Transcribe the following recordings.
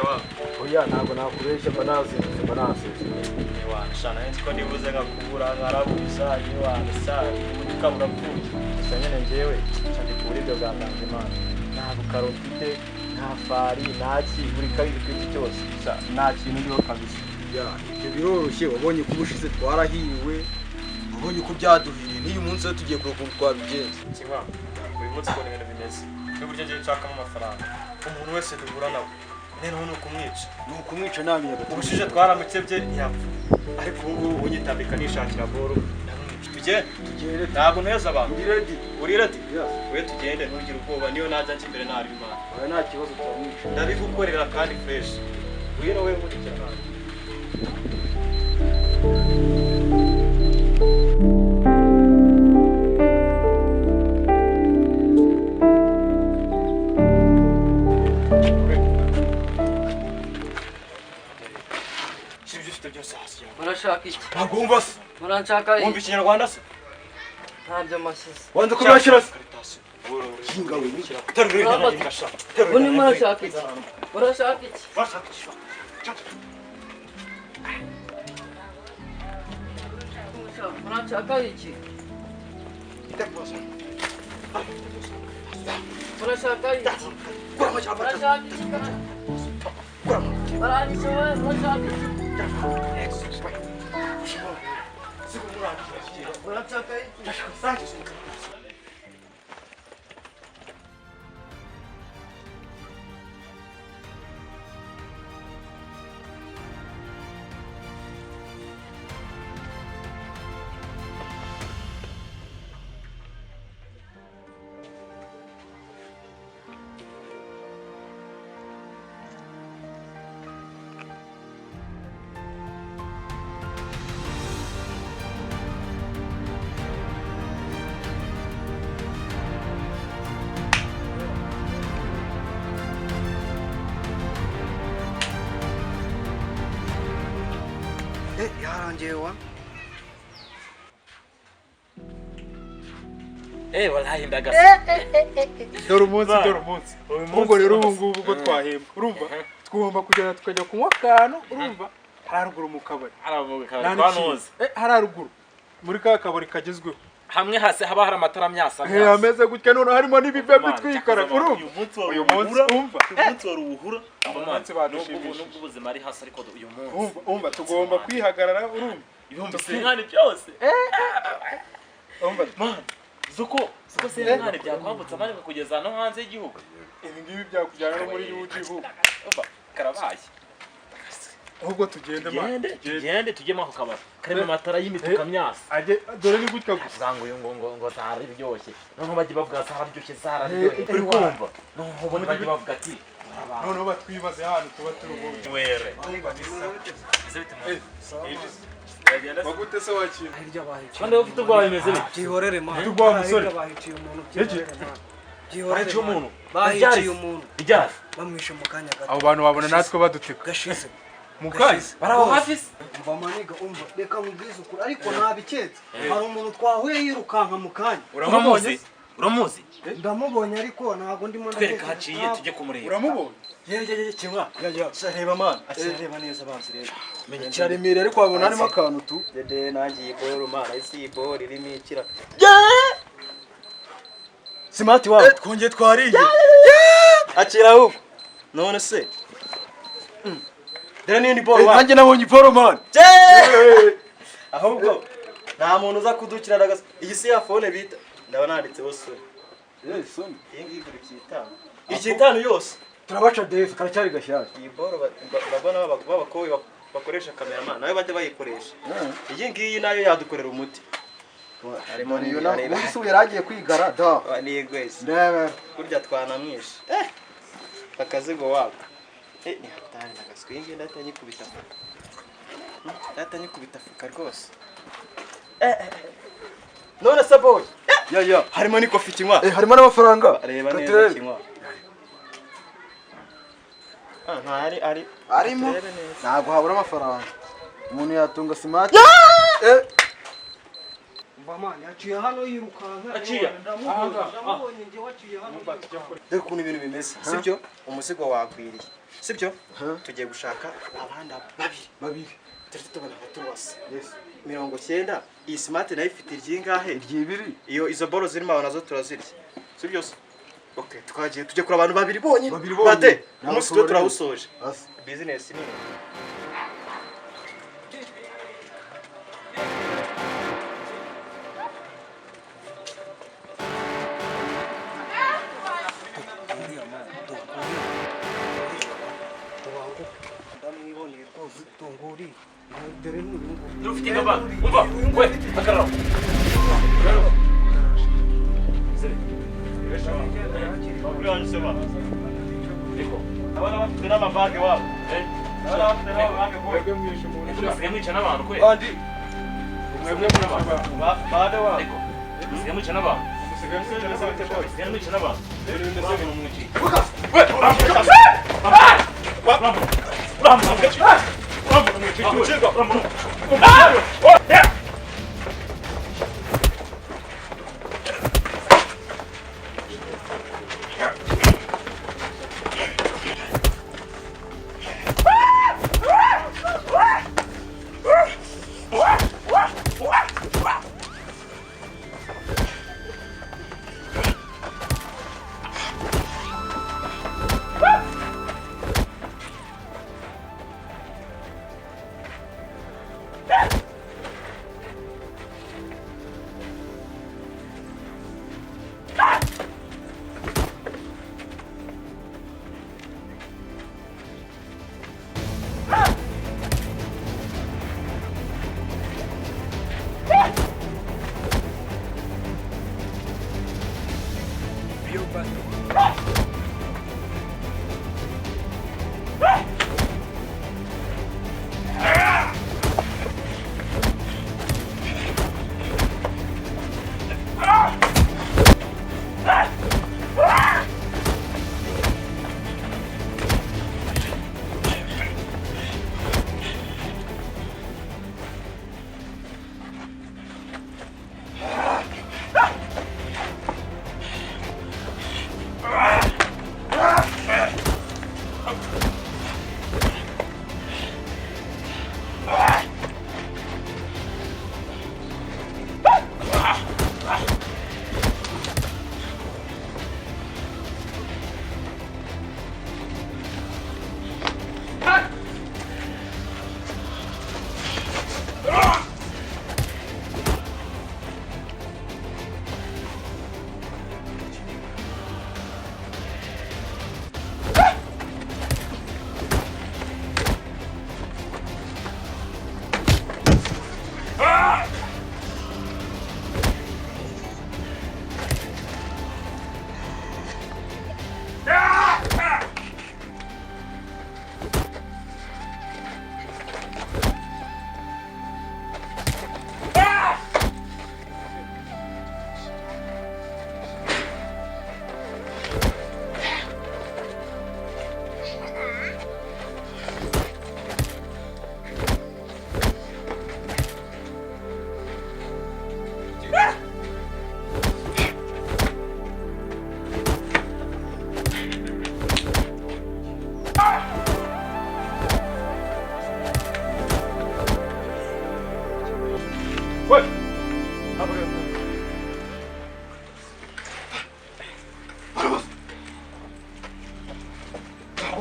urabeshya wa oya ntabwo nakuresha banasese wana shana nzi ndibuze ngakubura nkarabuza wana sari ukabura pfuye gusa nyene njewe cyane kuri ibyo bwanganje Imana nta bukaro mfite nta fari naki buri kabiri kwiki cyose gusa nta kintu ndiho kabisa ya ibyo biroroshye wabonye ko ubushize twarahiwe wabonye ko byaduhiriye n'uyu munsi yo tugiye kurukuka twabigenza kimwa uyu munsi ko ibintu bimeze n'uburyo ngiye nshakamo amafaranga umuntu wese duhura nawe noneho ni ukumwica namye ubushize twaramukebye ntiyapfa ariko ubu ngubu unyitambika nishakira boro tugende ntabwo neza abantu uri ready we tugende ntugire ubwoba niyo najya imbere ntari Imana oya nta kibazo twamwica ndabigukorera kandi fresh uyu nawe nkurikira nawe Murashaka iki? Ntabwo wumva se? Muranshaka iki? Wumva ikinyarwanda se? Ntabyo masize. Wanze kubashira se? Kinga we ni Buni murashaka iki? Murashaka iki? Murashaka iki? Murashaka iki? yarangiye wa wallahi ndaga dore umunsi ubwo rero ubu ngubu uko twahemba urumva twumva kugenda tukajya kunywa akantu urumva hararuguru mu kabari hararuguru muri ka kabari kagezweho hamwe hasi haba hari amatara myasa ameze gutya none harimo n'ibive bitwikara urumva uyu munsi umva umunsi wari ubuhura abamanzi badushimishije nubwo ubuzima ari hasi ariko uyu munsi umva tugomba kwihagarara urumva ibihumbi senkani byose umva man zuko senkani byakwambutsa amani kugeza no hanze y'igihugu ibi ngibi byakujyana no muri y'igihugu umva karabaye ahubwo tugende tujyemo ako kabari karimo amatara y'imituka myasa dore ni gutya gusa ngo zara biryoshye noneho bajye bavuga zara biryoshye zara biryoshye uri kumva noneho ubona bajye bavuga ati noneho batwibaze hano tuba turi ubundi were bagute se wakira kandi ufite ubwoba bimeze bite Byihorere man. Tugwa musore Bahiciye umuntu. bahiciye umuntu Bahiciye umuntu. ibyari Bamwishe mu kanya gato. abo bantu babona natwe baduteka Gashize. mukanya baraho hafi se Umva maniga umva reka nkubwize ukuri ariko ntabiketse. Hari umuntu twahuye yirukanka mu kanya. uramuzi Ndamubonye ariko ntago ndimo twereka haciye tujye kumureba uramubonye kimwa reba man reba neza banzi reba cyaremere ariko wabona harimo akantu tu dede nagiye boro mara isi boro irimo ikira smart wawe twongeye twariye akira ahubwo none se dere nindi boro wa nanjye nabonye boro man ahubwo nta muntu uza kudukira ndagasa iyi si ya phone bita ndabona handitseho so soni iyi ngiyi kuri ikitanu yose turabaca def karacyari gashyashya iyi boro babona b'abakobwa bakoresha cameraman nawe bajya bayikoresha iyi ngiyi nayo yadukorera umuti harimo niyo na umunsi yaragiye kwigara da ni gwese ndebe kurya twanamwishe akazigo wabo ni hatari nagaswe iyi ngiyi ndatanyikubita fuka rwose none se boy ya harimo ni kofi kinywa harimo n'amafaranga reba neza kinywa ari arimo ntabwo habura amafaranga umuntu yatunga smart umva mani yaciye hano yirukanka Aciye? ndamubonye njye waciye hano dore ukuntu ibintu bimeze sibyo umuzigo wagwiriye sibyo tugiye gushaka abandi babiri turi tubona abatuwasi 90 iyi smart nayo ifite iryingahe ryibiri iyo izo boro zirimo abantu nazo turazirya sibyo okay twagiye tujye kuri abantu babiri bonyine bate umunsi twe turawusoje business ni ndamwiboneye rwose tunguri dore n'uyu ufite ingamba umva we hagarara abana bafite n'amavage wabo mwebwe mwishe umuntu musigaye mwica n'abantu kwe mwebwe muri abantu bade wabo musigaye mwica n'abantu musigaye mwica n'abantu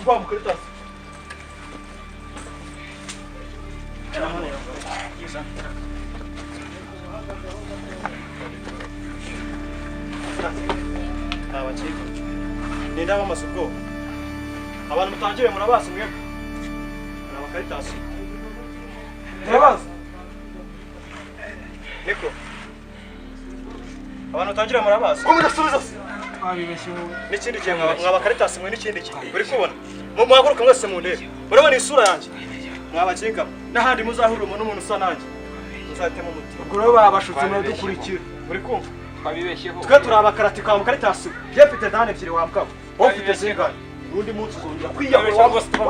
Vamos, Caritas. Abacika. Nenda amasuko. Abantu mutangire murabasi mwebwe. Aba Caritas. Murabasi. Niko. Abantu mutangire murabasi. Ko mudasubiza. abibeshye wowe N'ikindi gihe mwaba Caritas mwe n'ikindi gihe. Uri kubona? Muhaguruka mwese mu ndebe. Urabona isura yanjye. Mwabacika. N'ahandi muzahurira n'umuntu usa nanjye. Muzatema umutima. ubwo rero babashutse muradukurikira Uri kumva? twabibeshyeho Twe turabakarati kwa Caritas. Je mfite dane ebyiri wambwa. Wowe ufite zingahe? Undi munsi uzongera kwiyahura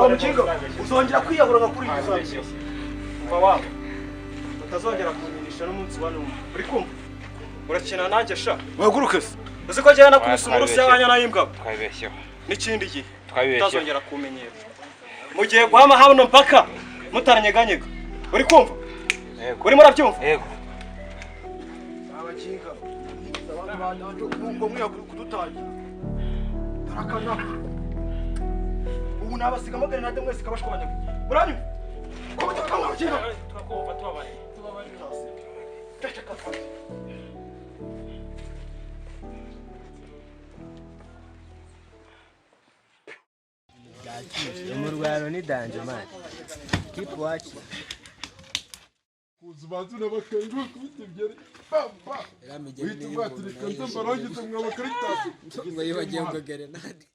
wa mukinga. Uzongera kwiyahura ngakurikiza. Umva wangu. Utazongera kunyinisha n'umunsi wa n'umwe. Uri kumva? urakina nanjye sha Waguruke se. uzi ko njyewe nakubise umurusi y'abanyana y'imbwa twabeshyeho n'ikindi gihe twabeshyeho utazongera kumenyera mugiye guhama hano mpaka mutaranyeganyega uri kumva yego uri murabyumva yego Abakinga. Abantu banje ngo mwiyakuru kudutangira. Tarakana. Ubu nabasigamo grenade mwese kabashwanya. Muranyumva? Ko mutakamwa abakinga. twakumva tubabaye umurwano ni danje man keep watching kuzubanza n'abakaribu kubitibyere papa uhita ubatirika nze mbarangize mwabakaritatu ngo yibagiye ngo grenade